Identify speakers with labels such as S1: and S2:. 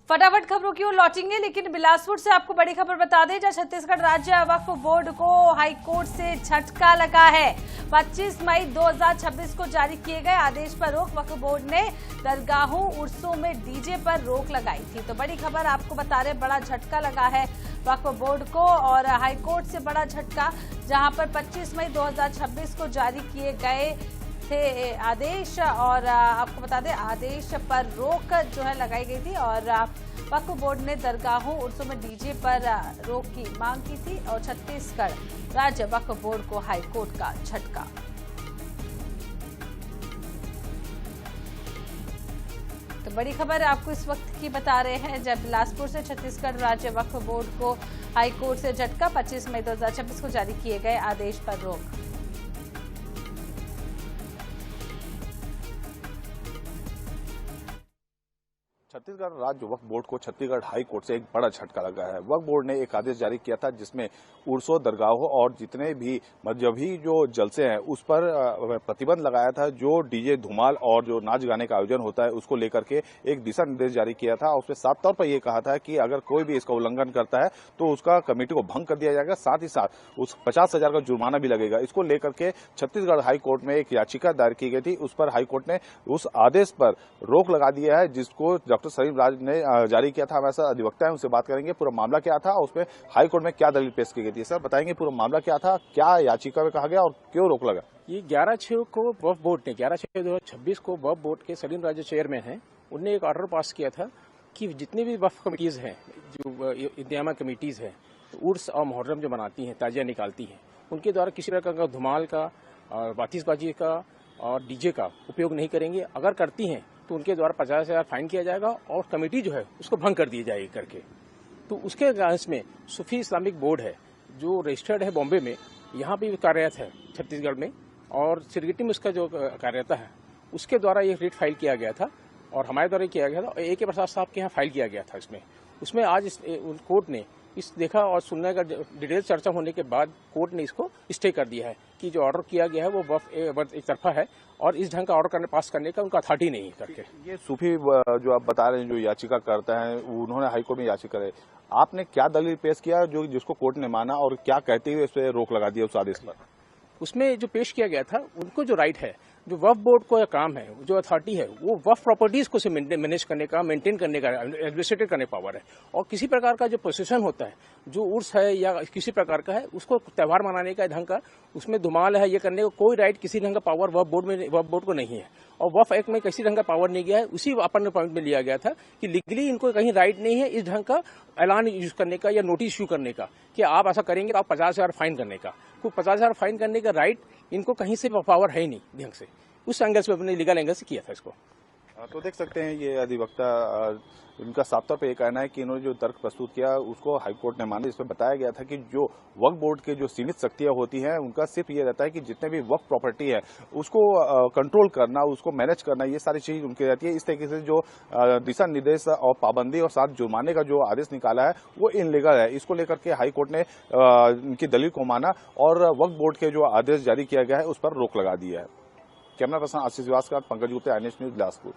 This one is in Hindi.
S1: फटाफट खबरों की ओर लौटेंगे, लेकिन बिलासपुर से आपको बड़ी खबर बता दें, जहां छत्तीसगढ़ राज्य वक्फ बोर्ड को हाईकोर्ट से झटका लगा है। 25 मई 2026 को जारी किए गए आदेश पर रोक। वक्फ बोर्ड ने दरगाहों उर्सों में डीजे पर रोक लगाई थी। तो बड़ी खबर आपको बता रहे, बड़ा झटका लगा है वक्फ बोर्ड को और हाईकोर्ट से बड़ा झटका, जहां पर 25 मई 2026 को जारी किए गए थे आदेश। और आपको बता दें, आदेश पर रोक जो है लगाई गई थी और वक्फ बोर्ड ने दरगाहों उर्सों में डीजे पर रोक की मांग की थी और छत्तीसगढ़ राज्य वक्फ बोर्ड को हाईकोर्ट का झटका। तो बड़ी खबर आपको इस वक्त की बता रहे हैं, जब बिलासपुर से छत्तीसगढ़ राज्य वक्फ बोर्ड को हाईकोर्ट से झटका। 25 मई 2026 को जारी किए गए आदेश पर रोक।
S2: छत्तीसगढ़ राज्य वक्फ बोर्ड को छत्तीसगढ़ हाई कोर्ट से एक बड़ा झटका लगा है। वक्फ बोर्ड ने एक आदेश जारी किया था जिसमें उर्सों, दरगाहों और जितने भी मजहबी जो जलसे हैं उस पर प्रतिबंध लगाया था। जो डीजे, धुमाल और जो नाच गाने का आयोजन होता है उसको लेकर के एक दिशा निर्देश जारी किया था। उसमें साफ तौर पर यह कहा था कि अगर कोई भी इसका उल्लंघन करता है तो उसका कमेटी को भंग कर दिया जाएगा, साथ ही साथ उस 50,000 का जुर्माना भी लगेगा। इसको लेकर के छत्तीसगढ़ हाई कोर्ट में एक याचिका दायर की गई थी। उस पर हाई कोर्ट ने उस आदेश पर रोक लगा दिया है, जिसको डॉक्टर सलीम राज ने जारी किया था। हमारे साथ अधिवक्ता है, उनसे बात करेंगे पूरा मामला क्या था, उसमें हाई कोर्ट में क्या दलील पेश की गई थी। सर बताएंगे पूरा मामला क्या था, क्या याचिका में कहा गया और क्यों रोक लगा?
S3: ये 11/6 को वक्फ बोर्ड ने 11/6/2026 को वक्फ बोर्ड के सलीम राज चेयरमैन हैं, उनने एक ऑर्डर पास किया था कि जितनी भी वक्फ कमेटीज हैं, जो इंतजामा कमेटीज हैं, उर्स और मुहर्रम जो मनाती हैं, ताजिया निकालती हैं, उनके द्वारा किसी प्रकार का धुमाल का और बातिशबाजी का और डीजे का उपयोग नहीं करेंगे। अगर करती हैं तो उनके द्वारा 50,000 फाइन किया जाएगा और कमेटी जो है उसको भंग कर दी जाएगी करके। तो उसके गांस में सूफी इस्लामिक बोर्ड है जो रजिस्टर्ड है बॉम्बे में, यहाँ भी कार्यरत है छत्तीसगढ़ में, और सिरगिटी में उसका जो कार्यरत है उसके द्वारा ये रिट फाइल किया गया था और हमारे द्वारा किया गया था और AK प्रसाद साहब के यहाँ फाइल किया गया था। उसमें आज कोर्ट ने इस देखा और सुनने का डिटेल चर्चा होने के बाद कोर्ट ने इसको स्टे कर दिया है कि जो ऑर्डर किया गया है वो वक्फ एक तरफा है और इस ढंग का ऑर्डर पास करने का उनका अथॉरिटी नहीं है करके।
S2: ये सूफी जो आप बता रहे हैं, जो याचिका करता है, उन्होंने हाईकोर्ट में याचिका करे, आपने क्या दलील पेश किया जो जिसको कोर्ट ने माना और क्या कहते हुए इस पर रोक लगा दिया उस आदेश पर?
S3: उसमें जो पेश किया गया था, उनको जो राइट है, जो वक्फ बोर्ड को काम है, जो अथॉरिटी है, वो वक्फ प्रॉपर्टीज को मैनेज करने का, मेंटेन करने का, एडमिनिस्ट्रेट करने पावर है। और किसी प्रकार का जो पोजीशन होता है, जो उर्स है या किसी प्रकार का है, उसको त्योहार मनाने का ढंग का, उसमें धुमाल है, ये करने का कोई राइट किसी ढंग का पावर वक्फ बोर्ड को नहीं है। और वक्फ एक्ट में किसी ढंग का पावर नहीं गया है। उसी अपन पॉइंट में लिया गया था कि लीगली इनको कहीं राइट नहीं है इस ढंग का ऐलान यूज करने का या नोटिस इश्यू करने का कि आप ऐसा करेंगे तो आप 50,000 फाइन करने का। कोई 50,000 फाइन करने का राइट इनको कहीं से पावर है ही नहीं ढंग से। उस एंगल से अपने लीगल एंगल से किया था इसको।
S2: तो देख सकते हैं ये अधिवक्ता, उनका साफ तौर पर यह कहना है कि इन्होंने जो तर्क प्रस्तुत किया उसको हाईकोर्ट ने माना। इसमें बताया गया था कि जो वक्फ बोर्ड के जो सीमित शक्तियां होती हैं उनका सिर्फ ये रहता है कि जितने भी वक्फ प्रॉपर्टी है उसको कंट्रोल करना, उसको मैनेज करना, ये सारी चीज उनकी रहती है। इस तरीके से जो दिशा निर्देश और पाबंदी और साथ जुर्माने का जो आदेश निकाला है वो इनलीगल है। इसको लेकर के हाईकोर्ट ने इनकी दलील को माना और वक्फ बोर्ड के जो आदेश जारी किया गया है उस पर रोक लगा दिया है। कैमरा पर्सन आशीष श्रीवास्तव, पंकज गुप्ता, NH न्यूज, बिलासपुर।